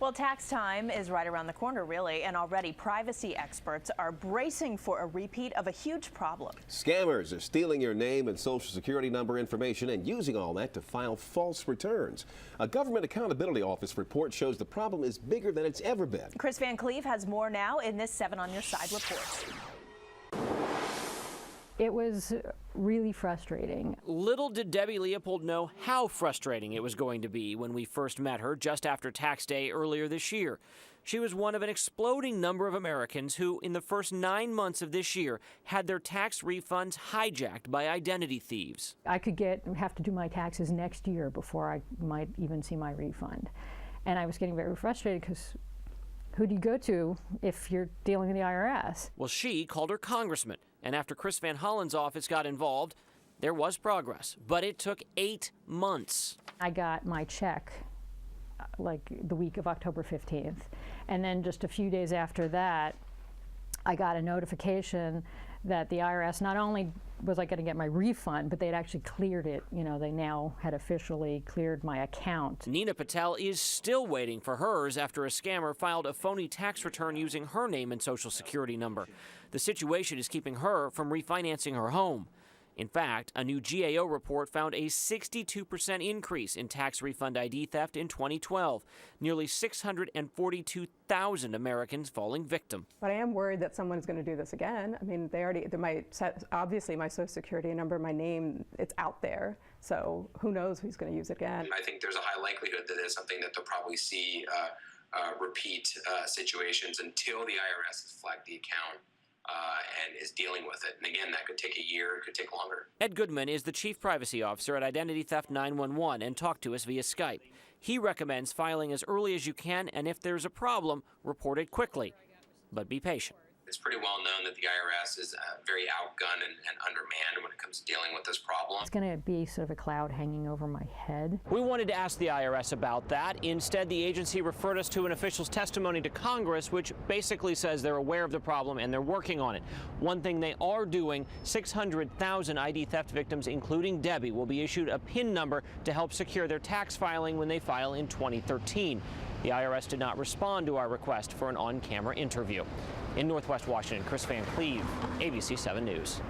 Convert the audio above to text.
Well, tax time is right around the corner, really, and already privacy experts are bracing for a repeat of a huge problem. Scammers are stealing your name and social security number information and using all that to file false returns. A Government Accountability Office report shows the problem is bigger than it's ever been. Chris Van Cleve has more now in this 7 on Your Side report. It was really frustrating. Little did Debbie Leopold know how frustrating it was going to be when we first met her just after tax day earlier this year. She was one of an exploding number of Americans who, in the first 9 months of this year, had their tax refunds hijacked by identity thieves. I could have to do my taxes next year before I might even see my refund. And I was getting very frustrated because who do you go to if you're dealing with the IRS? Well, she called her congressman, and after Chris Van Hollen's office got involved, there was progress, but it took 8 months. I got my check like the week of October 15th, and then just a few days after that, I got a notification that the IRS, not only was I going to get my refund, but they'd actually cleared it. You know, they now had officially cleared my account. Nina Patel is still waiting for hers after a scammer filed a phony tax return using her name and social security number. The situation is keeping her from refinancing her home. In fact, a new GAO report found a 62% increase in tax refund ID theft in 2012, nearly 642,000 Americans falling victim. But I am worried that someone's going to do this again. I mean, obviously my social security number, my name, it's out there. So who knows who's going to use it again. I think there's a high likelihood that it's something that they'll probably see repeat situations until the IRS has flagged the account and is dealing with it. And again, that could take a year, it could take longer. Ed Goodman is the Chief Privacy Officer at Identity Theft 911 and talked to us via Skype. He recommends filing as early as you can, and if there's a problem, report it quickly. But be patient. It's pretty well known that the IRS is very outgunned and undermanned when it comes to dealing with this problem. It's going to be sort of a cloud hanging over my head. We wanted to ask the IRS about that. Instead, the agency referred us to an official's testimony to Congress, which basically says they're aware of the problem and they're working on it. One thing they are doing, 600,000 ID theft victims, including Debbie, will be issued a PIN number to help secure their tax filing when they file in 2013. The IRS did not respond to our request for an on-camera interview. In Northwest Washington, Chris Van Cleve, ABC 7 News.